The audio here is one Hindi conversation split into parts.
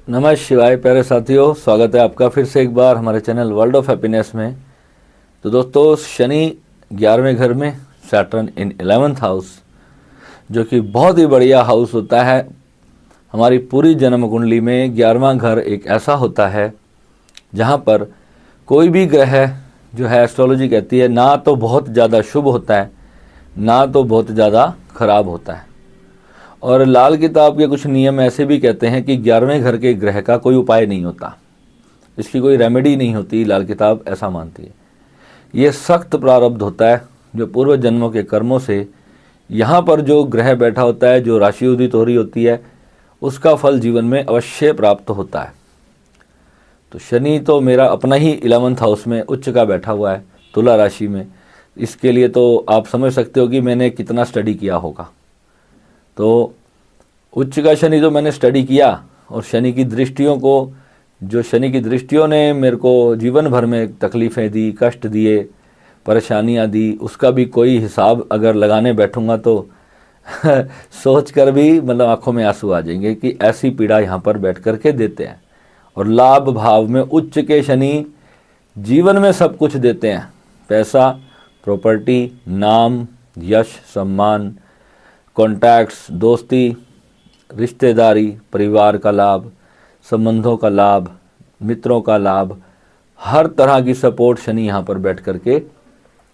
नमः शिवाय प्यारे साथियों, स्वागत है आपका फिर से एक बार हमारे चैनल वर्ल्ड ऑफ हैप्पीनेस में। तो दोस्तों, शनि 11वें घर में, सैटर्न इन 11th हाउस, जो कि बहुत ही बढ़िया हाउस होता है। हमारी पूरी जन्म कुंडली में 11वां घर एक ऐसा होता है जहाँ पर कोई भी ग्रह जो है, एस्ट्रोलॉजी कहती है, ना तो बहुत ज़्यादा शुभ होता है ना तो बहुत ज़्यादा खराब होता है। और लाल किताब के कुछ नियम ऐसे भी कहते हैं कि 11वें घर के ग्रह का कोई उपाय नहीं होता, इसकी कोई रेमेडी नहीं होती। लाल किताब ऐसा मानती है। ये सख्त प्रारब्ध होता है जो पूर्व जन्मों के कर्मों से यहाँ पर जो ग्रह बैठा होता है, जो राशि उदित हो रही होती है, उसका फल जीवन में अवश्य प्राप्त होता है। तो शनि तो मेरा अपना ही 11th हाउस में उच्च का बैठा हुआ है, तुला राशि में। इसके लिए तो आप समझ सकते हो कि मैंने कितना स्टडी किया होगा। तो उच्च का शनि जो मैंने स्टडी किया, और शनि की दृष्टियों को, जो शनि की दृष्टियों ने मेरे को जीवन भर में तकलीफ़ें दी, कष्ट दिए, परेशानियां दी, उसका भी कोई हिसाब अगर लगाने बैठूंगा तो सोच कर भी मतलब आंखों में आंसू आ जाएंगे कि ऐसी पीड़ा यहाँ पर बैठ कर के देते हैं। और लाभ भाव में उच्च के शनि जीवन में सब कुछ देते हैं, पैसा, प्रॉपर्टी, नाम, यश, सम्मान, कॉन्टैक्ट्स, दोस्ती, रिश्तेदारी, परिवार का लाभ, संबंधों का लाभ, मित्रों का लाभ, हर तरह की सपोर्ट शनि यहाँ पर बैठ कर के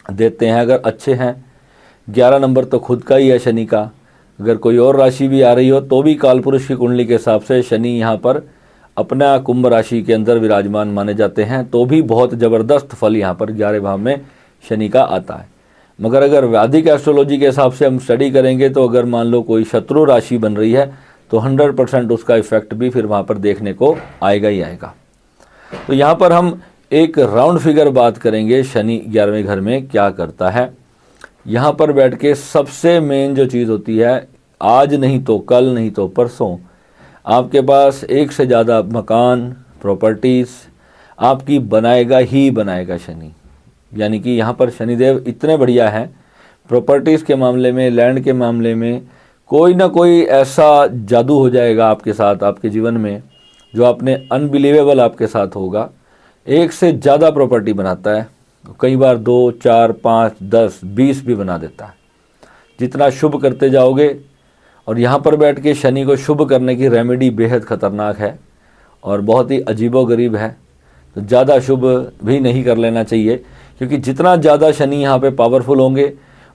देते हैं अगर अच्छे हैं। 11 नंबर तो खुद का ही है शनि का। अगर कोई और राशि भी आ रही हो तो भी कालपुरुष की कुंडली के हिसाब से शनि यहाँ पर अपना कुंभ राशि के अंदर विराजमान माने जाते हैं, तो भी बहुत ज़बरदस्त फल यहाँ पर 11वें भाव में शनि का आता है। मगर अगर वैदिक एस्ट्रोलॉजी के हिसाब से हम स्टडी करेंगे तो अगर मान लो कोई शत्रु राशि बन रही है तो 100% उसका इफेक्ट भी फिर वहाँ पर देखने को आएगा ही आएगा। तो यहाँ पर हम एक राउंड फिगर बात करेंगे शनि 11वें घर में क्या करता है। यहाँ पर बैठ के सबसे मेन जो चीज़ होती है, आज नहीं तो कल, नहीं तो परसों, आपके पास एक से ज़्यादा मकान, प्रॉपर्टीज़ आपकी बनाएगा ही बनाएगा शनि। यानी कि यहाँ पर शनिदेव इतने बढ़िया हैं, प्रॉपर्टीज़ के मामले में, लैंड के मामले में कोई ना कोई ऐसा जादू हो जाएगा आपके साथ, आपके जीवन में, जो आपने अनबिलीवेबल आपके साथ होगा। एक से ज़्यादा प्रॉपर्टी बनाता है, कई बार 2, 4, 5, 10, 20 भी बना देता है, जितना शुभ करते जाओगे। और यहाँ पर बैठ के शनि को शुभ करने की रेमेडी बेहद ख़तरनाक है और बहुत ही अजीबोगरीब है। तो ज़्यादा शुभ भी नहीं कर लेना चाहिए, क्योंकि जितना ज़्यादा शनि यहाँ पे पावरफुल होंगे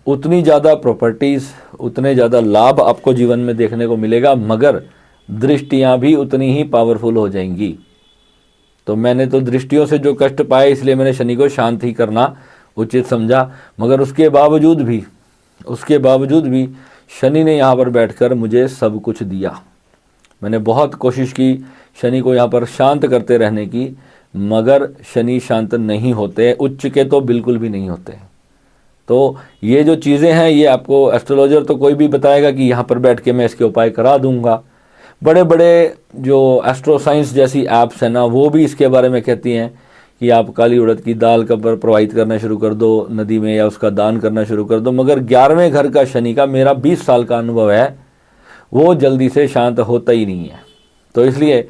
उतनी ज़्यादा प्रॉपर्टीज़, उतने ज़्यादा लाभ आपको जीवन में देखने को मिलेगा, मगर दृष्टियाँ भी उतनी ही पावरफुल हो जाएंगी। तो मैंने तो दृष्टियों से जो कष्ट पाए, इसलिए मैंने शनि को शांत ही करना उचित समझा। मगर उसके बावजूद भी शनि ने यहाँ पर बैठकर मुझे सब कुछ दिया। मैंने बहुत कोशिश की शनि को यहाँ पर शांत करते रहने की, मगर शनि शांत नहीं होते, उच्च के तो बिल्कुल भी नहीं होते। तो ये जो चीज़ें हैं, ये आपको एस्ट्रोलॉजर तो कोई भी बताएगा कि यहाँ पर बैठ के मैं इसके उपाय करा दूंगा। बड़े बड़े जो एस्ट्रो साइंस जैसी ऐप्स हैं ना, वो भी इसके बारे में कहती हैं कि आप काली उड़द की दाल का प्रवाहित करना शुरू कर दो नदी में, या उसका दान करना शुरू कर दो। मगर 11वें घर का शनि का मेरा 20 साल का अनुभव है, वो जल्दी से शांत होता ही नहीं है। तो इसलिए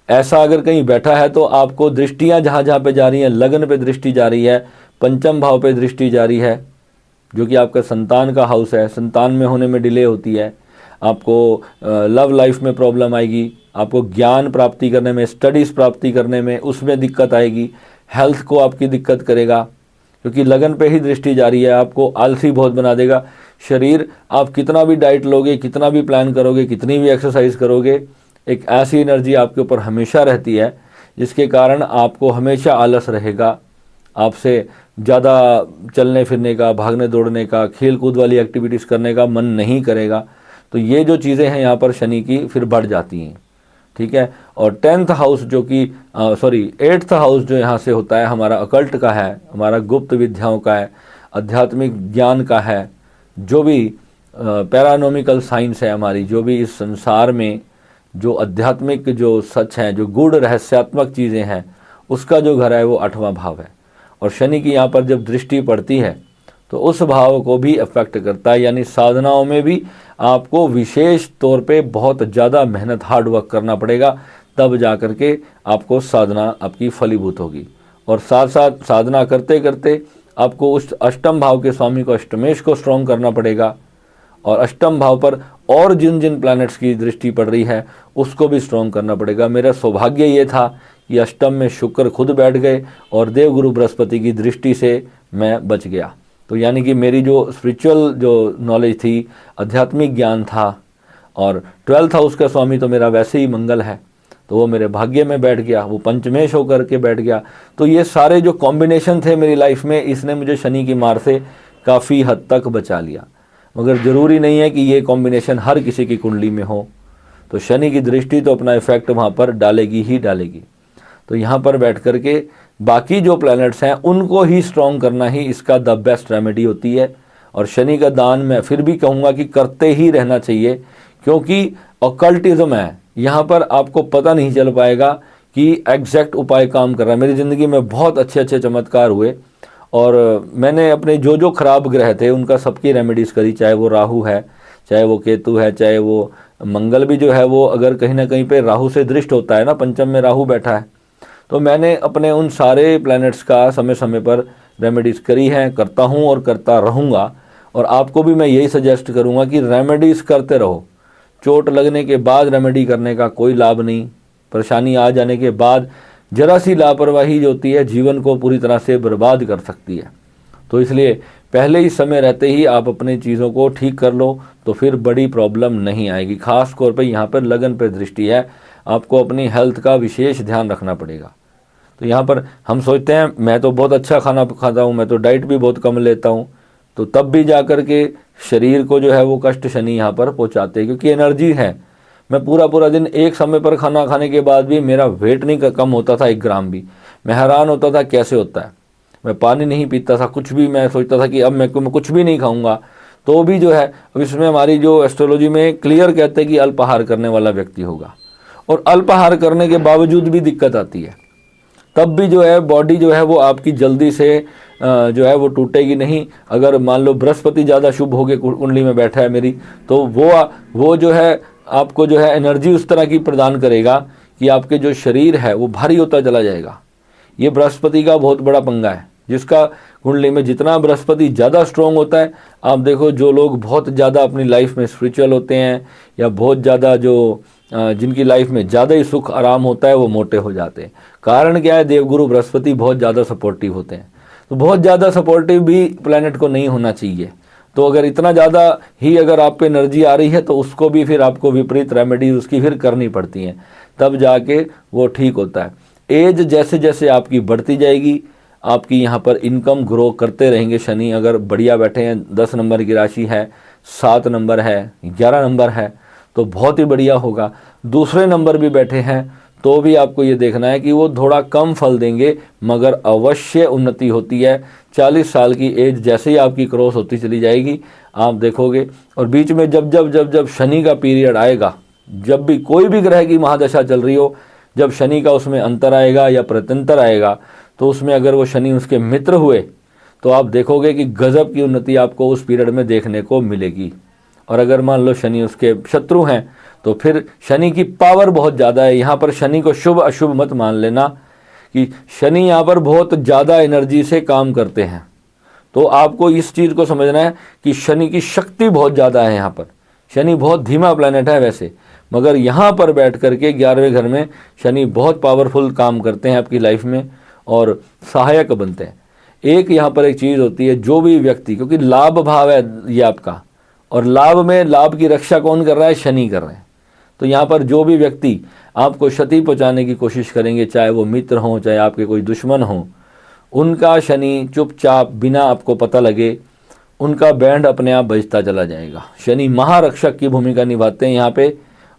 ऐसा अगर कहीं बैठा है तो आपको दृष्टियाँ जहाँ जहाँ पे जा रही हैं, लगन पे दृष्टि जा रही है, पंचम भाव पे दृष्टि जा रही है, जो कि आपका संतान का हाउस है, संतान में होने में डिले होती है, आपको लव लाइफ में प्रॉब्लम आएगी, आपको ज्ञान प्राप्ति करने में, स्टडीज़ प्राप्ति करने में उसमें दिक्कत आएगी, हेल्थ को आपकी दिक्कत करेगा, क्योंकि लगन पे ही दृष्टि जा रही है। आपको आलसी बहुत बना देगा शरीर। आप कितना भी डाइट लोगे, कितना भी प्लान करोगे, कितनी भी एक्सरसाइज करोगे, एक ऐसी एनर्जी आपके ऊपर हमेशा रहती है जिसके कारण आपको हमेशा आलस रहेगा। आपसे ज़्यादा चलने फिरने का, भागने दौड़ने का, खेल कूद वाली एक्टिविटीज़ करने का मन नहीं करेगा। तो ये जो चीज़ें हैं यहाँ पर शनि की फिर बढ़ जाती हैं, ठीक है। और 10th हाउस जो कि 8th हाउस जो यहाँ से होता है, हमारा अकल्ट का है, हमारा गुप्त विद्याओं का है, आध्यात्मिक ज्ञान का है, जो भी पैरानॉमिकल साइंस है हमारी, जो भी इस संसार में जो आध्यात्मिक जो सच है, जो गूढ़ रहस्यात्मक चीज़ें हैं, उसका जो घर है वो 8वां भाव है। और शनि की यहाँ पर जब दृष्टि पड़ती है तो उस भाव को भी अफेक्ट करता है। यानी साधनाओं में भी आपको विशेष तौर पे बहुत ज़्यादा मेहनत, हार्ड वर्क करना पड़ेगा, तब जा कर के आपको साधना आपकी फलीभूत होगी। और साथ साथ साधना करते करते आपको उस अष्टम भाव के स्वामी को, अष्टमेश को स्ट्रॉन्ग करना पड़ेगा, और अष्टम भाव पर और जिन जिन प्लैनेट्स की दृष्टि पड़ रही है उसको भी स्ट्रॉन्ग करना पड़ेगा। मेरा सौभाग्य ये था कि अष्टम में शुक्र खुद बैठ गए और देवगुरु बृहस्पति की दृष्टि से मैं बच गया। तो यानी कि मेरी जो स्पिरिचुअल जो नॉलेज थी, आध्यात्मिक ज्ञान था, और 12th हाउस का स्वामी तो मेरा वैसे ही मंगल है, तो वो मेरे भाग्य में बैठ गया, वो पंचमेश होकर के बैठ गया। तो ये सारे जो कॉम्बिनेशन थे मेरी लाइफ में, इसने मुझे शनि की मार से काफ़ी हद तक बचा लिया। मगर ज़रूरी नहीं है कि ये कॉम्बिनेशन हर किसी की कुंडली में हो। तो शनि की दृष्टि तो अपना इफेक्ट वहाँ पर डालेगी ही डालेगी। तो यहाँ पर बैठ कर के बाकी जो प्लैनेट्स हैं उनको ही स्ट्रॉन्ग करना ही इसका द बेस्ट रेमेडी होती है। और शनि का दान मैं फिर भी कहूँगा कि करते ही रहना चाहिए, क्योंकि ऑकल्टिज्म है, यहाँ पर आपको पता नहीं चल पाएगा कि एग्जैक्ट उपाय काम कर रहा है। मेरी ज़िंदगी में बहुत अच्छे अच्छे चमत्कार हुए, और मैंने अपने जो जो खराब ग्रह थे उनका सबकी रेमेडीज़ करी, चाहे वो राहु है, चाहे वो केतु है, चाहे वो मंगल भी जो है वो अगर कहीं ना कहीं पे राहु से दृष्ट होता है ना, पंचम में राहु बैठा है, तो मैंने अपने उन सारे प्लैनेट्स का समय समय पर रेमेडीज़ करी हैं, करता हूँ और करता रहूँगा। और आपको भी मैं यही सजेस्ट करूँगा कि रेमेडीज़ करते रहो। चोट लगने के बाद रेमेडी करने का कोई लाभ नहीं, परेशानी आ जाने के बाद जरा सी लापरवाही जो होती है जीवन को पूरी तरह से बर्बाद कर सकती है। तो इसलिए पहले ही समय रहते ही आप अपनी चीज़ों को ठीक कर लो, तो फिर बड़ी प्रॉब्लम नहीं आएगी। खास तौर पे यहाँ पर लगन पे दृष्टि है, आपको अपनी हेल्थ का विशेष ध्यान रखना पड़ेगा। तो यहाँ पर हम सोचते हैं मैं तो बहुत अच्छा खाना खाता हूँ, मैं तो डाइट भी बहुत कम लेता हूँ, तो तब भी जा कर के शरीर को जो है वो कष्ट शनि यहाँ पर पहुँचाते हैं, क्योंकि एनर्जी है। मैं पूरा पूरा दिन एक समय पर खाना खाने के बाद भी मेरा वेट नहीं कम होता था 1 ग्राम भी। मैं हैरान होता था कैसे होता है। मैं पानी नहीं पीता था, कुछ भी। मैं सोचता था कि अब मैं कुछ भी नहीं खाऊंगा, तो भी जो है अब इसमें हमारी जो एस्ट्रोलॉजी में क्लियर कहते हैं कि अल्पाहार करने वाला व्यक्ति होगा, और अल्पाहार करने के बावजूद भी दिक्कत आती है। तब भी जो है बॉडी जो है वो आपकी जल्दी से जो है वो टूटेगी नहीं। अगर मान लो बृहस्पति ज़्यादा शुभ होकर कुंडली में बैठा है मेरी, तो वो जो है आपको जो है एनर्जी उस तरह की प्रदान करेगा कि आपके जो शरीर है वो भारी होता चला जाएगा। ये बृहस्पति का बहुत बड़ा पंगा है, जिसका कुंडली में जितना बृहस्पति ज़्यादा स्ट्रॉन्ग होता है, आप देखो जो लोग बहुत ज़्यादा अपनी लाइफ में स्पिरिचुअल होते हैं, या बहुत ज़्यादा जो जिनकी लाइफ में ज़्यादा ही सुख आराम होता है, वो मोटे हो जाते हैं। कारण क्या है? देवगुरु बृहस्पति बहुत ज़्यादा सपोर्टिव होते हैं। तो बहुत ज़्यादा सपोर्टिव भी प्लैनेट को नहीं होना चाहिए। तो अगर इतना ज़्यादा ही अगर आप पे एनर्जी आ रही है, तो उसको भी फिर आपको विपरीत रेमेडी उसकी फिर करनी पड़ती हैं, तब जाके वो ठीक होता है। एज जैसे जैसे आपकी बढ़ती जाएगी, आपकी यहाँ पर इनकम ग्रो करते रहेंगे। शनि अगर बढ़िया बैठे हैं, 10 नंबर की राशि है, 7 नंबर है, 11 नंबर है, तो बहुत ही बढ़िया होगा। दूसरे नंबर भी बैठे हैं तो भी आपको ये देखना है कि वो थोड़ा कम फल देंगे, मगर अवश्य उन्नति होती है। 40 साल की एज जैसे ही आपकी क्रॉस होती चली जाएगी, आप देखोगे। और बीच में जब शनि का पीरियड आएगा, जब भी कोई भी ग्रह की महादशा चल रही हो, जब शनि का उसमें अंतर आएगा या प्रत्यंतर आएगा, तो उसमें अगर वो शनि उसके मित्र हुए, तो आप देखोगे कि गजब की उन्नति आपको उस पीरियड में देखने को मिलेगी। और अगर मान लो शनि उसके शत्रु हैं, तो फिर शनि की पावर बहुत ज़्यादा है। यहाँ पर शनि को शुभ अशुभ मत मान लेना कि शनि यहाँ पर बहुत ज़्यादा एनर्जी से काम करते हैं। तो आपको इस चीज़ को समझना है कि शनि की शक्ति बहुत ज़्यादा है। यहाँ पर शनि बहुत धीमा प्लैनेट है वैसे, मगर यहाँ पर बैठ करके 11वें घर में शनि बहुत पावरफुल काम करते हैं आपकी लाइफ में और सहायक बनते हैं। एक यहाँ पर एक चीज़ होती है, जो भी व्यक्ति, क्योंकि लाभ भाव है ये आपका, और लाभ में लाभ की रक्षा कौन कर रहा है? शनि कर रहे हैं। तो यहाँ पर जो भी व्यक्ति आपको क्षति पहुँचाने की कोशिश करेंगे, चाहे वो मित्र हों, चाहे आपके कोई दुश्मन हों, उनका शनि चुपचाप बिना आपको पता लगे उनका बैंड अपने आप बजता चला जाएगा। शनि महारक्षक की भूमिका निभाते हैं यहाँ पे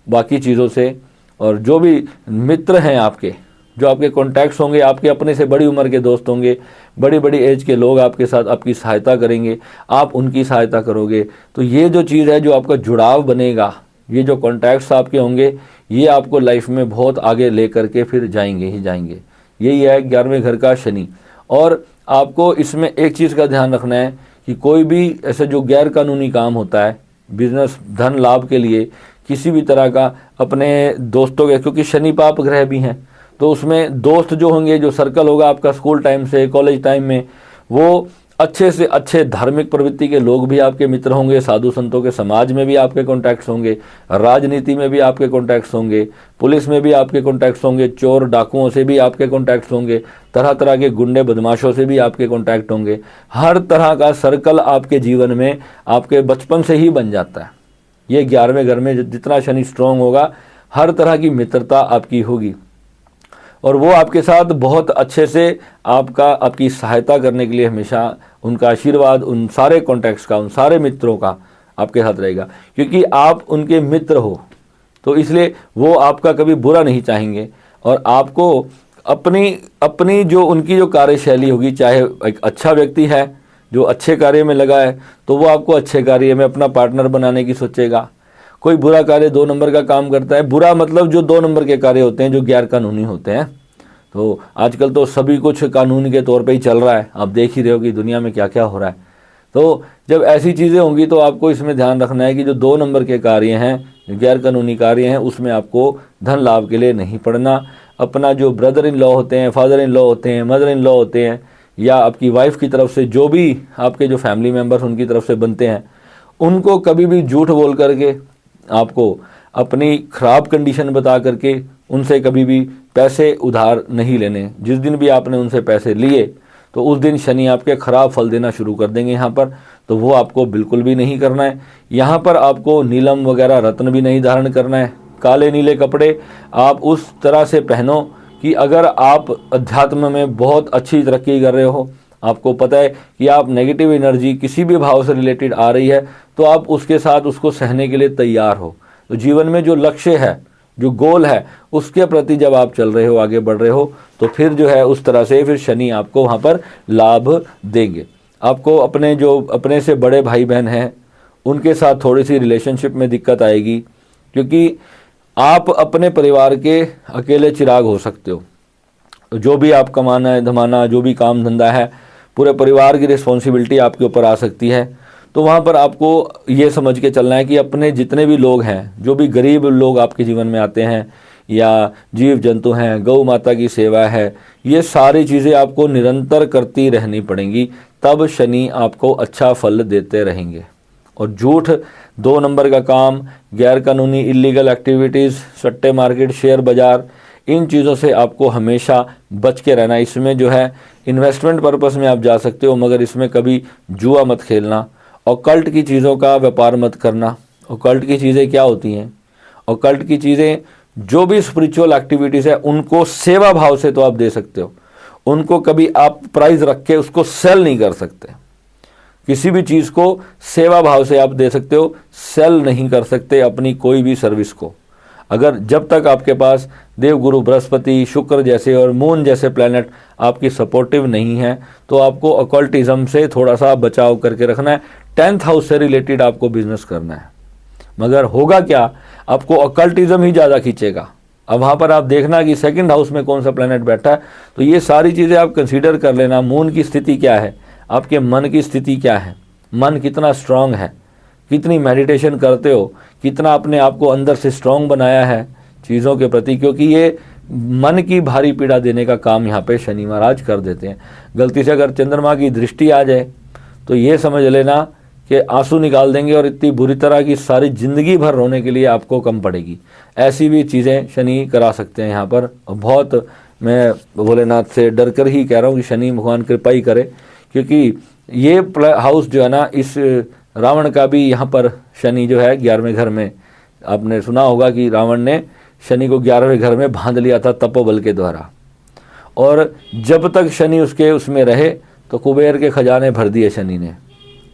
बाकी चीज़ों से। और जो भी मित्र हैं आपके, जो आपके कॉन्टैक्ट्स होंगे, आपके अपने से बड़ी उम्र के दोस्त होंगे, बड़ी बड़ी एज के लोग आपके साथ आपकी सहायता करेंगे, आप उनकी सहायता करोगे, तो ये जो चीज़ है, जो आपका जुड़ाव बनेगा, ये जो कॉन्टैक्ट्स आपके होंगे, ये आपको लाइफ में बहुत आगे ले करके फिर जाएंगे ही जाएंगे। यही है 11वें घर का शनि। और आपको इसमें एक चीज़ का ध्यान रखना है कि कोई भी ऐसा जो गैर कानूनी काम होता है बिजनेस धन लाभ के लिए, किसी भी तरह का अपने दोस्तों के, क्योंकि शनि पाप ग्रह भी हैं, तो उसमें दोस्त जो होंगे, जो सर्कल होगा आपका स्कूल टाइम से कॉलेज टाइम में, वो अच्छे से अच्छे धार्मिक प्रवृत्ति के लोग भी आपके मित्र होंगे, साधु संतों के समाज में भी आपके कॉन्टैक्ट्स होंगे, राजनीति में भी आपके कॉन्टैक्ट्स होंगे, पुलिस में भी आपके कॉन्टैक्ट्स होंगे, चोर डाकुओं से भी आपके कॉन्टैक्ट्स होंगे, तरह तरह के गुंडे बदमाशों से भी आपके कॉन्टैक्ट होंगे। हर तरह का सर्कल आपके जीवन में आपके बचपन से ही बन जाता है। ये 11वें घर में जितना शनि स्ट्रांग होगा, हर तरह की मित्रता आपकी होगी, और वो आपके साथ बहुत अच्छे से आपकी सहायता करने के लिए हमेशा उनका आशीर्वाद, उन सारे कॉन्टैक्ट्स का, उन सारे मित्रों का आपके साथ रहेगा, क्योंकि आप उनके मित्र हो, तो इसलिए वो आपका कभी बुरा नहीं चाहेंगे। और आपको अपनी जो उनकी जो कार्यशैली होगी, चाहे एक अच्छा व्यक्ति है जो अच्छे कार्य में लगा है, तो वो आपको अच्छे कार्य में अपना पार्टनर बनाने की सोचेगा। कोई बुरा कार्य 2 नंबर का काम करता है, बुरा मतलब जो 2 नंबर के कार्य होते हैं, जो गैर कानूनी होते हैं, तो आजकल तो सभी कुछ कानून के तौर पे ही चल रहा है। आप देख ही रहे हो कि दुनिया में क्या क्या हो रहा है। तो जब ऐसी चीज़ें होंगी तो आपको इसमें ध्यान रखना है कि जो 2 नंबर के कार्य हैं, गैर कानूनी कार्य हैं, उसमें आपको धन लाभ के लिए नहीं पड़ना। अपना जो ब्रदर इन लॉ होते हैं, फादर इन लॉ होते हैं, मदर इन लॉ होते हैं, या आपकी वाइफ की तरफ से जो भी आपके जो फैमिली मेम्बर्स उनकी तरफ से बनते हैं, उनको कभी भी झूठ बोल करके, आपको अपनी ख़राब कंडीशन बता करके उनसे कभी भी पैसे उधार नहीं लेने। जिस दिन भी आपने उनसे पैसे लिए तो उस दिन शनि आपके ख़राब फल देना शुरू कर देंगे यहाँ पर, तो वो आपको बिल्कुल भी नहीं करना है। यहाँ पर आपको नीलम वगैरह रत्न भी नहीं धारण करना है। काले नीले कपड़े आप उस तरह से पहनो कि अगर आप अध्यात्म में बहुत अच्छी तरक्की कर रहे हो, आपको पता है कि आप नेगेटिव एनर्जी किसी भी भाव से रिलेटेड आ रही है, तो आप उसके साथ उसको सहने के लिए तैयार हो। तो जीवन में जो लक्ष्य है, जो गोल है, उसके प्रति जब आप चल रहे हो, आगे बढ़ रहे हो, तो फिर जो है उस तरह से फिर शनि आपको वहाँ पर लाभ देंगे। आपको अपने से बड़े भाई बहन हैं, उनके साथ थोड़ी सी रिलेशनशिप में दिक्कत आएगी, क्योंकि आप अपने परिवार के अकेले चिराग हो सकते हो। तो जो भी आप कमाना धमाना, जो भी काम धंधा है, पूरे परिवार की रिस्पॉन्सिबिलिटी आपके ऊपर आ सकती है। तो वहाँ पर आपको ये समझ के चलना है कि अपने जितने भी लोग हैं, जो भी गरीब लोग आपके जीवन में आते हैं, या जीव जंतु हैं, गौ माता की सेवा है, ये सारी चीज़ें आपको निरंतर करती रहनी पड़ेंगी, तब शनि आपको अच्छा फल देते रहेंगे। और झूठ, 2 नंबर का काम, गैर कानूनी इलीगल एक्टिविटीज़, सट्टे मार्केट, शेयर बाज़ार, इन चीज़ों से आपको हमेशा बच के रहना। इसमें जो है इन्वेस्टमेंट पर्पस में आप जा सकते हो, मगर इसमें कभी जुआ मत खेलना। ऑकल्ट की चीज़ों का व्यापार मत करना। ऑकल्ट की चीज़ें क्या होती हैं? ऑकल्ट की चीज़ें जो भी स्पिरिचुअल एक्टिविटीज़ है, उनको सेवा भाव से तो आप दे सकते हो, उनको कभी आप प्राइस रख के उसको सेल नहीं कर सकते। किसी भी चीज़ को सेवा भाव से आप दे सकते हो, सेल नहीं कर सकते अपनी कोई भी सर्विस को। अगर जब तक आपके पास देवगुरु बृहस्पति, शुक्र जैसे और मून जैसे प्लैनेट आपकी सपोर्टिव नहीं है, तो आपको ऑकल्टिज्म से थोड़ा सा बचाव करके रखना है। 10th हाउस से रिलेटेड आपको बिजनेस करना है, मगर होगा क्या, आपको ऑकल्टिज्म ही ज़्यादा खींचेगा। अब वहाँ पर आप देखना कि 2nd हाउस में कौन सा प्लैनेट बैठा है, तो ये सारी चीज़ें आप कंसीडर कर लेना। मून की स्थिति क्या है, आपके मन की स्थिति क्या है, मन कितना स्ट्रांग है, कितनी मेडिटेशन करते हो, कितना अपने आप को अंदर से स्ट्रांग बनाया है चीज़ों के प्रति, क्योंकि ये मन की भारी पीड़ा देने का काम यहाँ पे शनि महाराज कर देते हैं। गलती से अगर चंद्रमा की दृष्टि आ जाए तो ये समझ लेना कि आंसू निकाल देंगे और इतनी बुरी तरह की सारी ज़िंदगी भर रोने के लिए आपको कम पड़ेगी। ऐसी भी चीज़ें शनि करा सकते हैं यहाँ पर। बहुत मैं भोलेनाथ से डर कर ही कह रहा हूँ कि शनि भगवान कृपा ही करे, क्योंकि ये हाउस जो है ना, इस रावण का भी यहाँ पर शनि जो है 11वें घर में, आपने सुना होगा कि रावण ने शनि को 11वें घर में बांध लिया था तपोबल के द्वारा, और जब तक शनि उसमें रहे तो कुबेर के खजाने भर दिए शनि ने।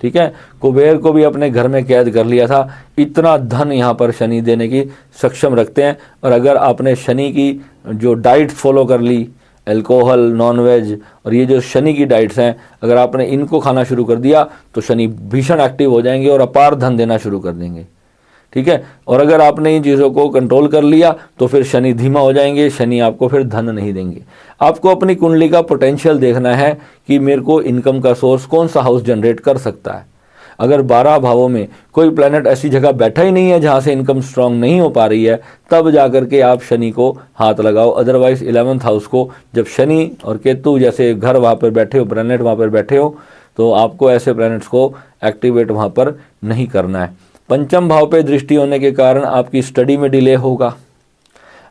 ठीक है, कुबेर को भी अपने घर में कैद कर लिया था। इतना धन यहाँ पर शनि देने की सक्षम रखते हैं। और अगर आपने शनि की जो डाइट फॉलो कर ली, अल्कोहल, नॉनवेज और ये जो शनि की डाइट्स हैं, अगर आपने इनको खाना शुरू कर दिया तो शनि भीषण एक्टिव हो जाएंगे और अपार धन देना शुरू कर देंगे। ठीक है, और अगर आपने इन चीज़ों को कंट्रोल कर लिया तो फिर शनि धीमा हो जाएंगे, शनि आपको फिर धन नहीं देंगे। आपको अपनी कुंडली का पोटेंशियल देखना है कि मेरे को इनकम का सोर्स कौन सा हाउस जनरेट कर सकता है। अगर 12 भावों में कोई प्लैनेट ऐसी जगह बैठा ही नहीं है जहाँ से इनकम स्ट्रांग नहीं हो पा रही है, तब जा कर के आप शनि को हाथ लगाओ। अदरवाइज 11th हाउस को जब शनि और केतु जैसे घर वहाँ पर बैठे हो, प्लैनेट वहाँ पर बैठे हो, तो आपको ऐसे प्लैनेट्स को एक्टिवेट वहाँ पर नहीं करना है। पंचम भाव पे दृष्टि होने के कारण आपकी स्टडी में डिले होगा,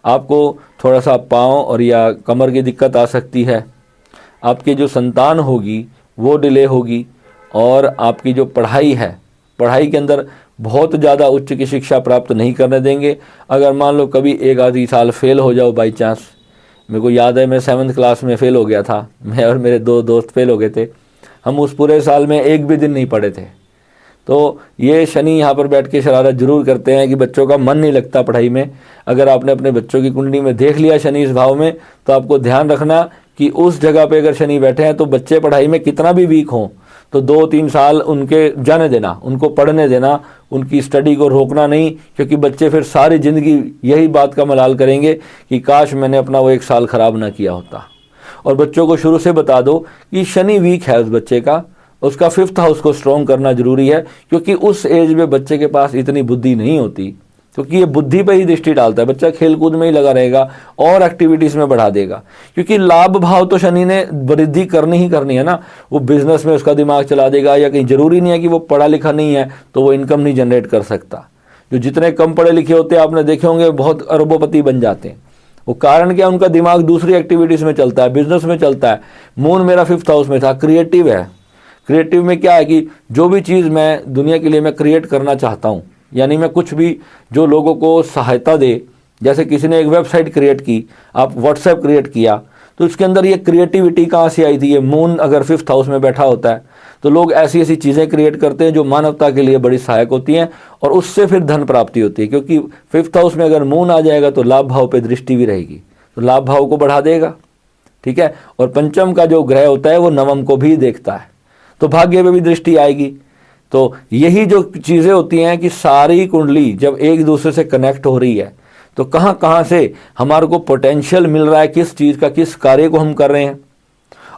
आपको थोड़ा सा पाँव और या कमर की दिक्कत आ सकती है, आपकी जो संतान होगी वो डिले होगी, और आपकी जो पढ़ाई है, पढ़ाई के अंदर बहुत ज़्यादा उच्च की शिक्षा प्राप्त नहीं करने देंगे। अगर मान लो कभी एक आधी साल फेल हो जाओ बाई चांस, मेरे को याद है मैं 7th क्लास में फ़ेल हो गया था, मैं और मेरे 2 दोस्त फेल हो गए थे, हम उस पूरे साल में एक भी दिन नहीं पढ़े थे। तो ये शनि यहाँ पर बैठ के शरारत जरूर करते हैं कि बच्चों का मन नहीं लगता पढ़ाई में। अगर आपने अपने बच्चों की कुंडली में देख लिया शनि इस भाव में, तो आपको ध्यान रखना कि उस जगह पे अगर शनि बैठे हैं तो बच्चे पढ़ाई में कितना भी वीक हों तो 2-3 साल उनके जाने देना, उनको पढ़ने देना, उनकी स्टडी को रोकना नहीं, क्योंकि बच्चे फिर सारी ज़िंदगी यही बात का मलाल करेंगे कि काश मैंने अपना वो 1 साल ख़राब ना किया होता। और बच्चों को शुरू से बता दो कि शनि वीक है उस बच्चे का, उसका 5th हाउस को स्ट्रॉन्ग करना जरूरी है, क्योंकि उस एज में बच्चे के पास इतनी बुद्धि नहीं होती, क्योंकि ये बुद्धि पे ही दृष्टि डालता है। बच्चा खेलकूद में ही लगा रहेगा और एक्टिविटीज़ में बढ़ा देगा, क्योंकि लाभ भाव तो शनि ने वृद्धि करनी ही करनी है ना। वो बिजनेस में उसका दिमाग चला देगा, या कहीं ज़रूरी नहीं है कि वो पढ़ा लिखा नहीं है तो वो इनकम नहीं जनरेट कर सकता। जो जितने कम पढ़े लिखे होते हैं आपने देखे होंगे बहुत अरबोपति बन जाते हैं। वो कारण क्या, उनका दिमाग दूसरी एक्टिविटीज़ में चलता है, बिजनेस में चलता है। मून मेरा 5th हाउस में था, क्रिएटिव है। क्रिएटिव में क्या है कि जो भी चीज़ मैं दुनिया के लिए मैं क्रिएट करना चाहता हूँ, यानी मैं कुछ भी जो लोगों को सहायता दे, जैसे किसी ने एक वेबसाइट क्रिएट की, आप व्हाट्सएप क्रिएट किया, तो उसके अंदर ये क्रिएटिविटी कहाँ से आई थी? ये मून अगर 5th हाउस में बैठा होता है तो लोग ऐसी ऐसी चीज़ें क्रिएट करते हैं जो मानवता के लिए बड़ी सहायक होती हैं, और उससे फिर धन प्राप्ति होती है। क्योंकि 5th हाउस में अगर मून आ जाएगा तो लाभ भाव पे दृष्टि भी रहेगी, तो लाभ भाव को बढ़ा देगा, ठीक है। और पंचम का जो ग्रह होता है वो नवम को भी देखता है, तो भाग्य पे भी दृष्टि आएगी। तो यही जो चीज़ें होती हैं कि सारी कुंडली जब एक दूसरे से कनेक्ट हो रही है तो कहाँ कहाँ से हमारे को पोटेंशियल मिल रहा है, किस चीज़ का, किस कार्य को हम कर रहे हैं।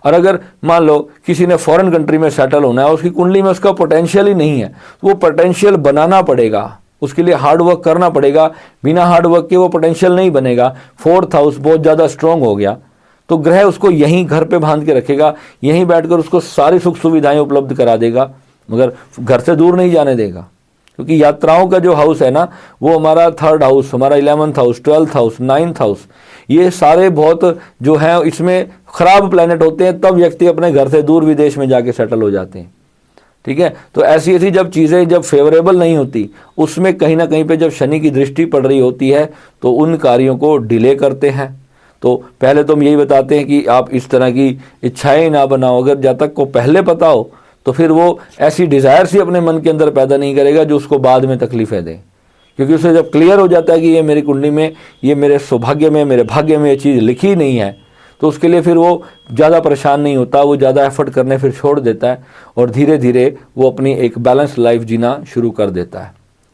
और अगर मान लो किसी ने फॉरेन कंट्री में सेटल होना है और उसकी कुंडली में उसका पोटेंशियल ही नहीं है, तो वो पोटेंशियल बनाना पड़ेगा, उसके लिए हार्ड वर्क करना पड़ेगा। बिना हार्ड वर्क के वो पोटेंशियल नहीं बनेगा। 4th हाउस बहुत ज़्यादा स्ट्रॉन्ग हो गया तो ग्रह उसको यहीं घर पे बांध के रखेगा, यहीं बैठकर उसको सारी सुख सुविधाएं उपलब्ध करा देगा, मगर घर से दूर नहीं जाने देगा। क्योंकि यात्राओं का जो हाउस है ना, वो हमारा 3rd हाउस, हमारा 11th house, 12th house, 9th house, ये सारे बहुत जो हैं इसमें खराब प्लैनेट होते हैं। तब व्यक्ति अपने घर से दूर विदेश में जाके सेटल हो जाते हैं, ठीक है। तो ऐसी ऐसी जब चीज़ें जब फेवरेबल नहीं होती, उसमें कहीं ना कहीं पे जब शनि की दृष्टि पड़ रही होती है तो उन कार्यों को डिले करते हैं। तो पहले तो हम यही बताते हैं कि आप इस तरह की इच्छाएं ना बनाओ। अगर जब तक को पहले पता हो तो फिर वो ऐसी डिज़ायर्स ही अपने मन के अंदर पैदा नहीं करेगा जो उसको बाद में तकलीफ़ें दें। क्योंकि उसे जब क्लियर हो जाता है कि ये मेरी कुंडली में, ये मेरे सौभाग्य में, मेरे भाग्य में ये चीज़ लिखी नहीं है, तो उसके लिए फिर वो ज़्यादा परेशान नहीं होता, वो ज़्यादा एफर्ट करने फिर छोड़ देता है और धीरे धीरे वो अपनी एक बैलेंस लाइफ जीना शुरू कर देता है।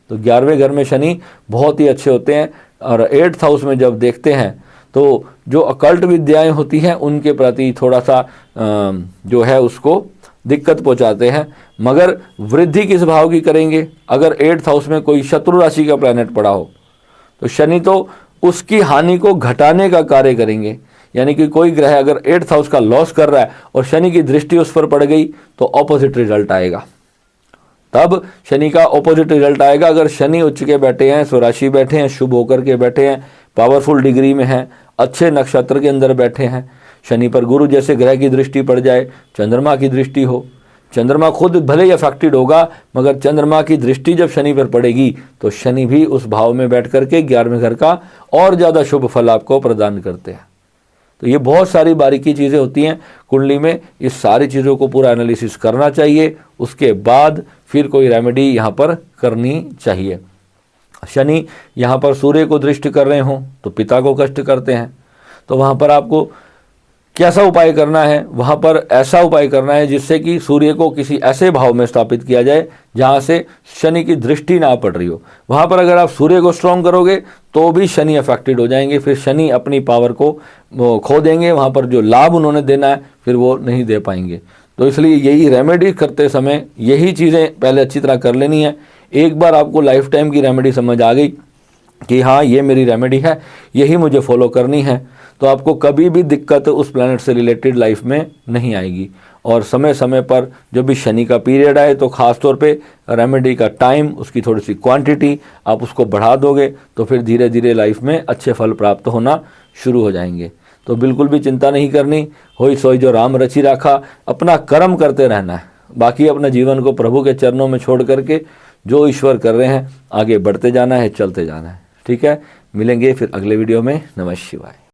तो 11वें घर में शनि बहुत ही अच्छे होते हैं। और 8th हाउस में जब देखते हैं तो जो अकल्ट विद्याएं होती हैं उनके प्रति थोड़ा सा जो है उसको दिक्कत पहुंचाते हैं। मगर वृद्धि किस भाव की करेंगे? अगर 8th हाउस में कोई शत्रु राशि का प्लैनेट पड़ा हो तो शनि तो उसकी हानि को घटाने का कार्य करेंगे। यानी कि कोई ग्रह अगर 8th हाउस का लॉस कर रहा है और शनि की दृष्टि उस पर पड़ गई तो ऑपोजिट रिजल्ट आएगा। तब शनि का ऑपोजिट रिजल्ट आएगा। अगर शनि उच्च के बैठे हैं, स्वराशि बैठे हैं, शुभ होकर के बैठे हैं, पावरफुल डिग्री में हैं, अच्छे नक्षत्र के अंदर बैठे हैं, शनि पर गुरु जैसे ग्रह की दृष्टि पड़ जाए, चंद्रमा की दृष्टि हो, चंद्रमा खुद भले ही अफेक्टेड होगा मगर चंद्रमा की दृष्टि जब शनि पर पड़ेगी तो शनि भी उस भाव में बैठ करके 11वें घर का और ज़्यादा शुभ फल आपको प्रदान करते हैं। तो ये बहुत सारी बारीकी चीज़ें होती हैं कुंडली में। इस सारी चीज़ों को पूरा एनालिसिस करना चाहिए, उसके बाद फिर कोई रेमेडी यहाँ पर करनी चाहिए। शनि यहाँ पर सूर्य को दृष्टि कर रहे हों तो पिता को कष्ट करते हैं, तो वहाँ पर आपको कैसा उपाय करना है? वहाँ पर ऐसा उपाय करना है जिससे कि सूर्य को किसी ऐसे भाव में स्थापित किया जाए जहाँ से शनि की दृष्टि ना पड़ रही हो। वहाँ पर अगर आप सूर्य को स्ट्रॉन्ग करोगे तो भी शनि अफेक्टेड हो जाएंगे, फिर शनि अपनी पावर को खो देंगे, वहाँ पर जो लाभ उन्होंने देना है फिर वो नहीं दे पाएंगे। तो इसलिए यही रेमेडी करते समय यही चीज़ें पहले अच्छी तरह कर लेनी है। एक बार आपको लाइफ टाइम की रेमेडी समझ आ गई कि हाँ ये मेरी रेमेडी है, यही मुझे फॉलो करनी है, तो आपको कभी भी दिक्कत उस प्लैनेट से रिलेटेड लाइफ में नहीं आएगी। और समय समय पर जब भी शनि का पीरियड आए तो ख़ास तौर पे रेमेडी का टाइम, उसकी थोड़ी सी क्वांटिटी आप उसको बढ़ा दोगे तो फिर धीरे धीरे लाइफ में अच्छे फल प्राप्त होना शुरू हो जाएंगे। तो बिल्कुल भी चिंता नहीं करनी, होई सोई जो राम रचि राखा, अपना कर्म करते रहना है। बाकी अपने जीवन को प्रभु के चरणों में छोड़ करके जो ईश्वर कर रहे हैं आगे बढ़ते जाना है, चलते जाना है। ठीक है, मिलेंगे फिर अगले वीडियो में। नमः शिवाय।